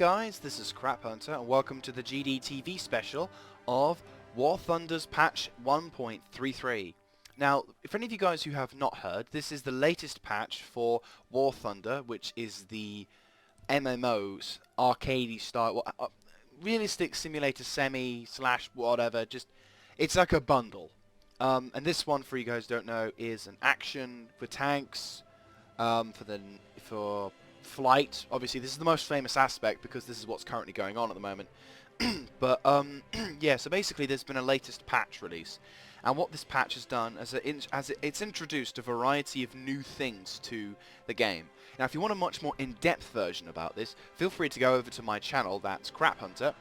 guys, this is Craphunter and welcome to the GDTV special of War Thunder's patch 1.33. Now, for any of you guys who have not heard, this is the latest patch for War Thunder, which is the MMO's arcadey style, realistic simulator semi slash whatever, just it's like a bundle. And this one, for you guys who don't know, is an action for tanks, for flight. Obviously this is the most famous aspect because this is what's currently going on at the moment. But yeah, so basically there's been a latest patch release, and what this patch has done it's introduced a variety of new things to the game. Now if you want a much more in-depth version about this, feel free to go over to my channel, that's Craphunter,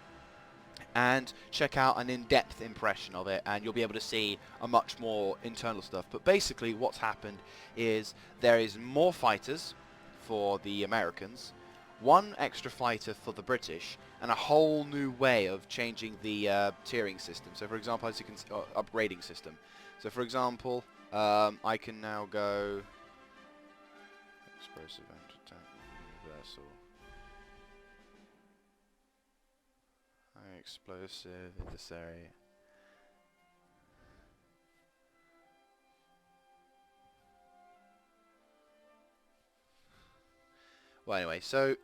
and check out an in-depth impression of it, and you'll be able to see a much more internal stuff. But basically what's happened is there is more fighters for the Americans, one extra fighter for the British, and a whole new way of changing the tiering system. So for example, as you can see, upgrading system. So for example, I can now go explosive anti-tank universal, explosive in this area. Well, anyway, so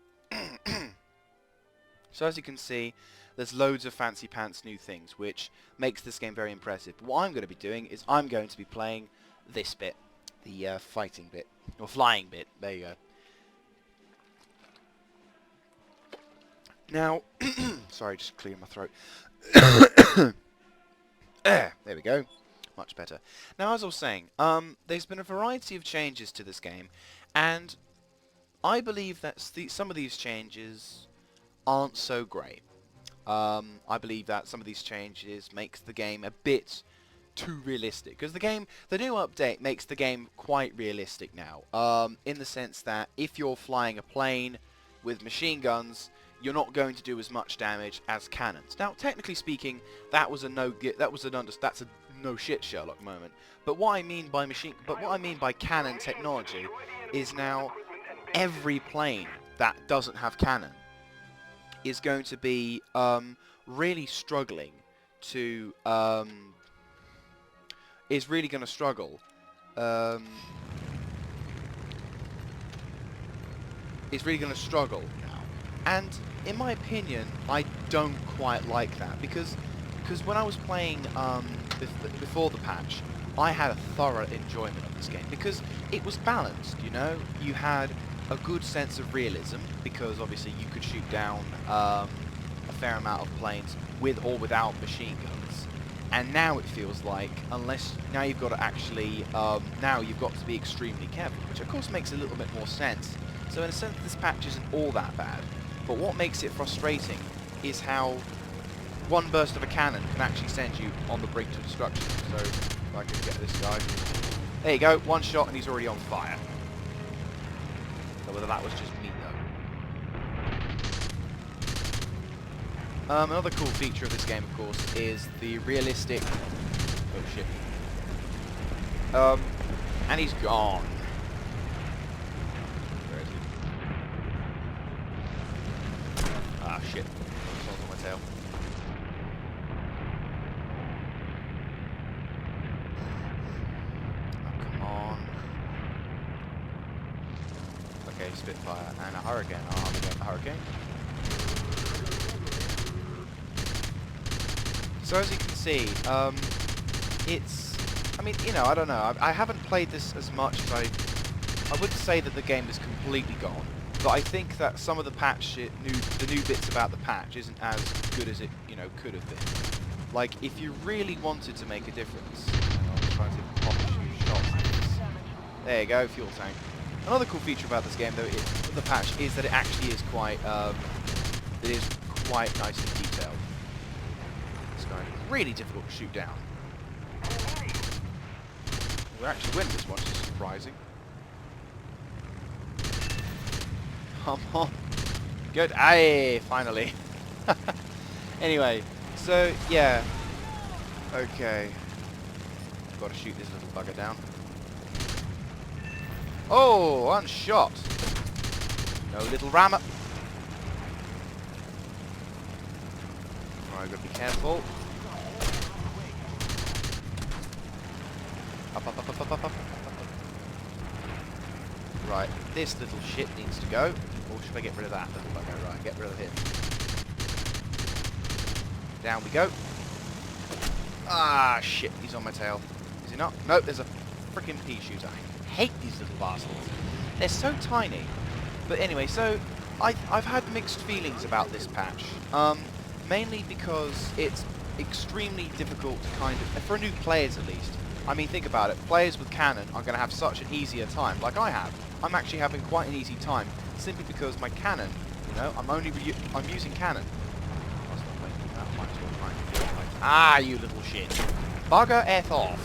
so as you can see, there's loads of fancy pants new things, which makes this game very impressive. But what I'm going to be doing is I'm going to be playing this bit, the fighting bit, or flying bit. There you go. Now, sorry, just clearing my throat. There we go. Much better. Now, as I was saying, there's been a variety of changes to this game, and I believe that some of these changes aren't so great. I believe that some of these changes makes the game a bit too realistic, because the new update makes the game quite realistic now, in the sense that if you're flying a plane with machine guns, you're not going to do as much damage as cannons. Now, technically speaking, that's a no shit Sherlock moment. But what I mean by cannon technology is now every plane that doesn't have cannon is going to be really struggling to is really going to struggle now. And in my opinion, I don't quite like that, because when I was playing before the patch, I had a thorough enjoyment of this game because it was balanced. You know, you had a good sense of realism because obviously you could shoot down a fair amount of planes with or without machine guns. And now it feels like, now you've got to actually now you've got to be extremely careful, which of course makes a little bit more sense. So in a sense, this patch isn't all that bad. But what makes it frustrating is how one burst of a cannon can actually send you on the brink to destruction. So if I can get this guy, there you go, one shot and he's already on fire. So whether that was just me though. Another cool feature of this game, of course, is the realistic... Oh shit. And he's gone. Where is he? Ah shit. Someone's on my tail. Oh, come on. Okay, Spitfire and a Hurricane. Oh, we got a Hurricane. So as you can see, I mean, you know, I don't know. I haven't played this as much as I wouldn't say that the game is completely gone, but I think that some of the the new bits about the patch isn't as good as it, you know, could have been. Like, if you really wanted to make a difference, I'll try to pop a few shots. There you go, fuel tank. Another cool feature about this game, though, the patch, is that it actually is quite, nicely detailed. This guy is really difficult to shoot down. We'll actually win this one, which is surprising. Come on. Good. Aye, finally. Anyway, so, yeah. Okay. Got to shoot this little bugger down. Oh, one shot. No little rammer. Alright, gotta be careful. Up, up, up, up, up, up, up, up. Right, this little shit needs to go. Or should I get rid of that little bugger? Right, get rid of him. Down we go. Ah, shit, he's on my tail. Is he not? Nope, there's a freaking pea shooter. I hate these little bastards. They're so tiny. But anyway, so I've had mixed feelings about this patch. Mainly because it's extremely difficult to kind of, for new players at least. I mean, think about it. Players with cannon are going to have such an easier time, like I have. I'm actually having quite an easy time, simply because my cannon, you know, I'm using cannon. Ah, you little shit. Bugger F off.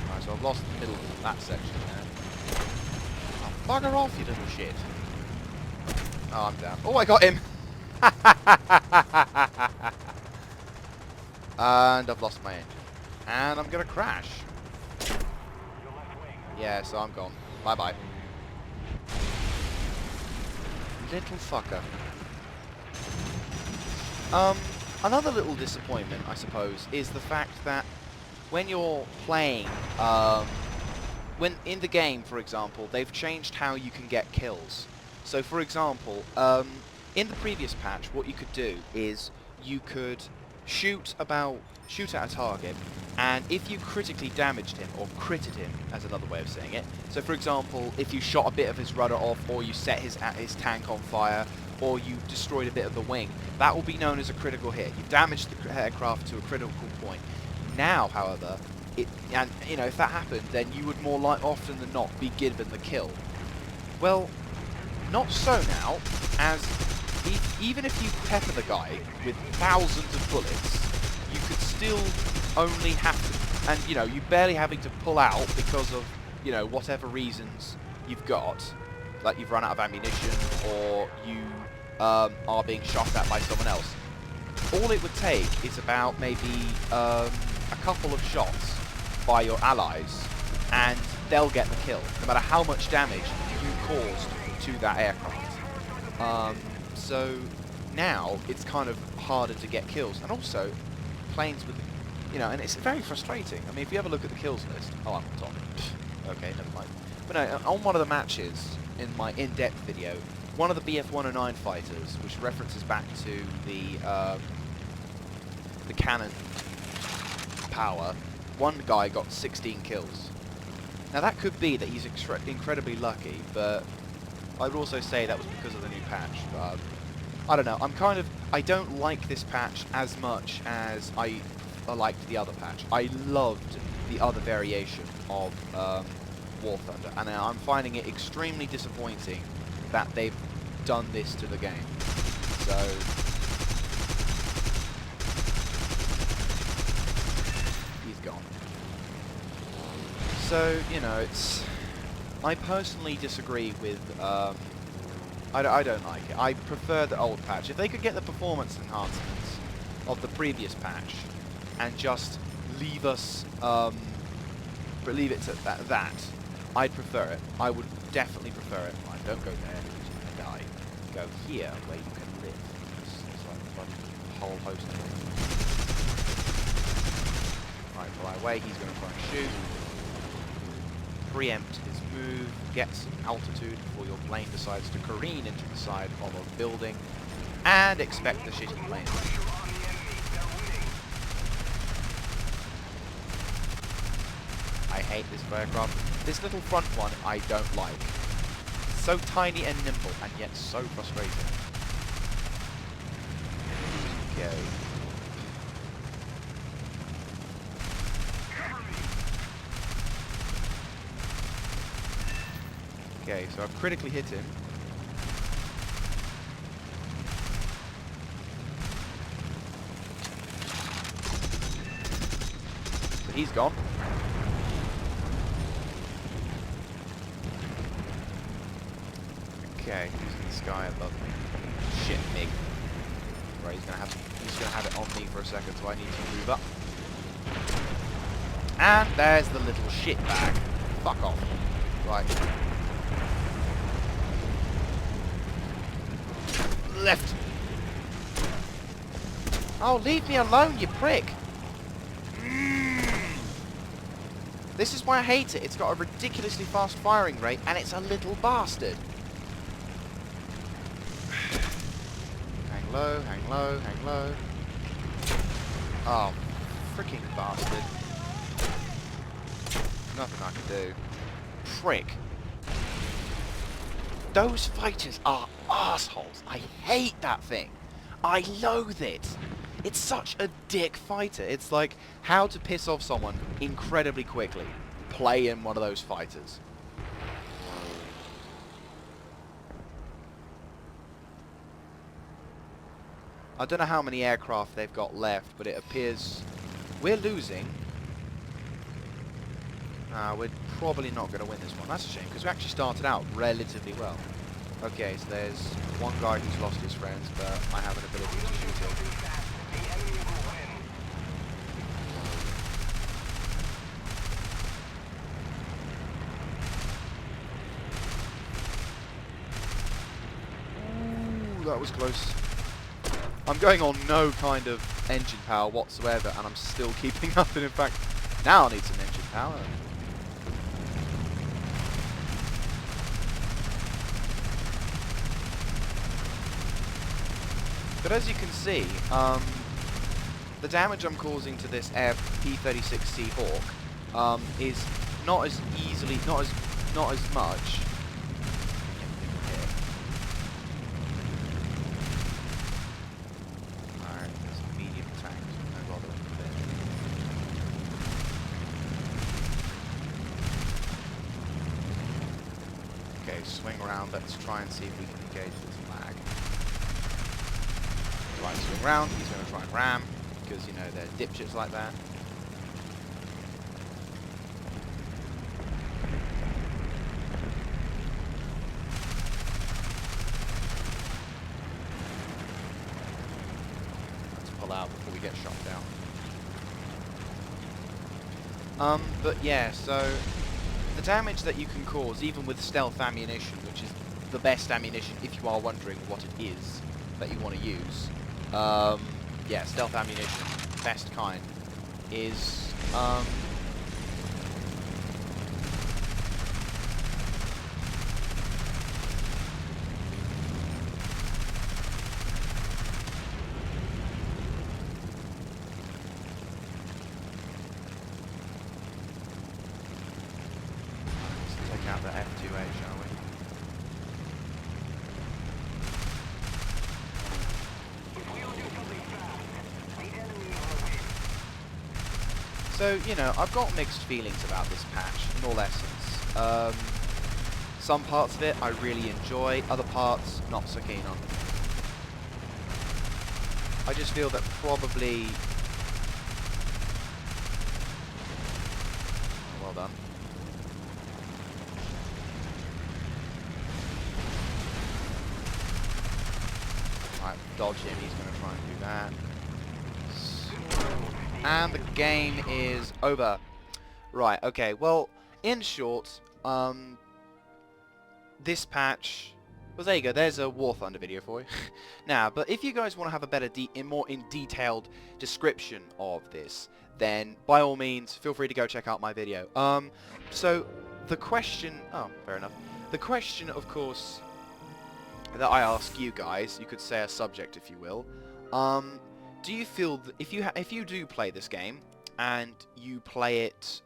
Right, so I've lost the middle of that section there. Oh, bugger off, you little shit. Oh, I'm down. Oh, I got him! And I've lost my engine. And I'm gonna crash. Yeah, so I'm gone. Bye-bye. Little fucker. Another little disappointment, I suppose, is the fact that when you're playing, when in the game, for example, they've changed how you can get kills. So, for example, in the previous patch, what you could do is you could shoot at a target, and if you critically damaged him, or critted him, as another way of saying it, so for example, if you shot a bit of his rudder off, or you set his tank on fire, or you destroyed a bit of the wing, that will be known as a critical hit. You've damaged the aircraft to a critical point. Now, however, and you know, if that happened, then you would more often than not be given the kill. Well, not so now, as even if you pepper the guy with thousands of bullets, you could still only have to, and you know, you're barely having to pull out because of, you know, whatever reasons you've got, like you've run out of ammunition, or you are being shot at by someone else. All it would take is about maybe a couple of shots by your allies, and they'll get the kill, no matter how much damage you caused to that aircraft. So now it's kind of harder to get kills, and also planes with, you know, and it's very frustrating. I mean, if you have a look at the kills list, oh, I'm on top. Okay, never mind. But no, on one of the matches in my in-depth video, one of the BF-109 fighters, which references back to the cannon power, one guy got 16 kills. Now that could be that he's incredibly lucky, but I would also say that was because of the new patch. But I don't know. I don't like this patch as much as I liked the other patch. I loved the other variation of War Thunder, and I'm finding it extremely disappointing that they've done this to the game. So he's gone. So, you know, I personally disagree with, I don't like it. I prefer the old patch. If they could get the performance enhancements of the previous patch and just leave us, leave it to that, I'd prefer it. I would definitely prefer it. Right, don't go there, you're going to die. Go here, where you can live. It's like a bloody whole host of it. Right, fly away, he's going to try and shoot. Preempt his move, get some altitude before your plane decides to careen into the side of a building, and expect the shitty plane. I hate this aircraft. This little front one I don't like. It's so tiny and nimble, and yet so frustrating. Okay. Okay, so I've critically hit him. So he's gone. Okay, who's in the sky above me? Shit, me. Right, he's gonna have it on me for a second, so I need to move up. And there's the little shit bag. Fuck off. Right. Left. Oh, leave me alone, you prick. This is why I hate it. It's got a ridiculously fast firing rate, and it's a little bastard. Hang low, hang low, hang low. Oh, freaking bastard. Nothing I can do. Prick. Those fighters are assholes. I hate that thing. I loathe it. It's such a dick fighter. It's like how to piss off someone incredibly quickly. Play in one of those fighters. I don't know how many aircraft they've got left, but it appears we're losing. We're probably not going to win this one. That's a shame, because we actually started out relatively well. Okay, so there's one guy who's lost his friends, but I have an ability to shoot him. Ooh, that was close. I'm going on no kind of engine power whatsoever, and I'm still keeping up, and in fact, now I need some engine power. But as you can see, the damage I'm causing to this P-36C Hawk is not as easily, not as much. Alright, there's a medium tank, no bother with it. Okay, swing around. Let's try and see if we can engage this flag. Right, swing round, he's going to try and ram, because, you know, they're dipshits like that. Let's pull out before we get shot down. But yeah, so the damage that you can cause, even with stealth ammunition, which is the best ammunition if you are wondering what it is that you want to use, yeah, stealth ammunition, best kind, is, let's take out the F2A, shall we? So, you know, I've got mixed feelings about this patch, in all essence. Some parts of it I really enjoy, other parts not so keen on. I just feel that probably... Oh, well done. Right, dodge him, he's going to try and do that. And the game is over. Right, okay, well, in short, this patch... Well, there you go, there's a War Thunder video for you. Now, but if you guys want to have a better, more detailed description of this, then by all means, feel free to go check out my video. So, the question... Oh, fair enough. The question, of course, that I ask you guys, you could say a subject if you will, do you feel that if you do play this game and you play it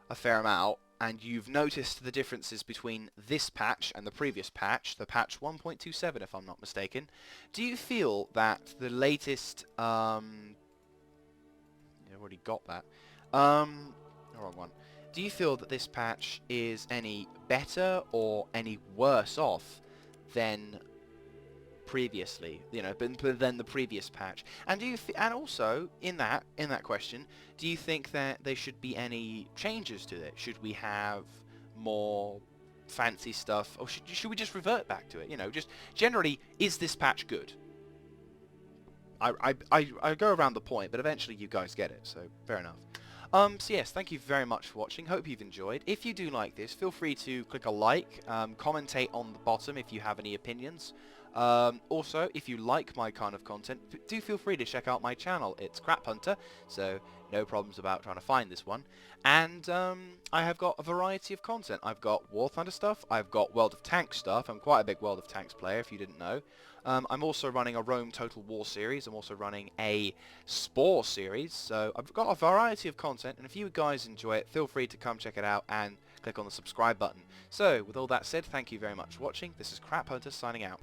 a fair amount and you've noticed the differences between this patch and the previous patch, the patch 1.27 if I'm not mistaken, do you feel that the latest I've already got that. Wrong one. Do you feel that this patch is any better or any worse off than previously, you know, than the previous patch? And do you and also in that question, do you think that there should be any changes to it? Should we have more fancy stuff, or should we just revert back to it? You know, just generally, is this patch good? I go around the point, but eventually you guys get it, so fair enough. So yes, thank you very much for watching. Hope you've enjoyed. If you do like this, feel free to click a like, commentate on the bottom if you have any opinions. Also, if you like my kind of content, do feel free to check out my channel. It's Craphunter, so no problems about trying to find this one. And I have got a variety of content. I've got War Thunder stuff, I've got World of Tanks stuff. I'm quite a big World of Tanks player, if you didn't know. I'm also running a Rome Total War series. I'm also running a Spore series. So I've got a variety of content, and if you guys enjoy it, feel free to come check it out and click on the subscribe button. So, with all that said, thank you very much for watching. This is Craphunter signing out.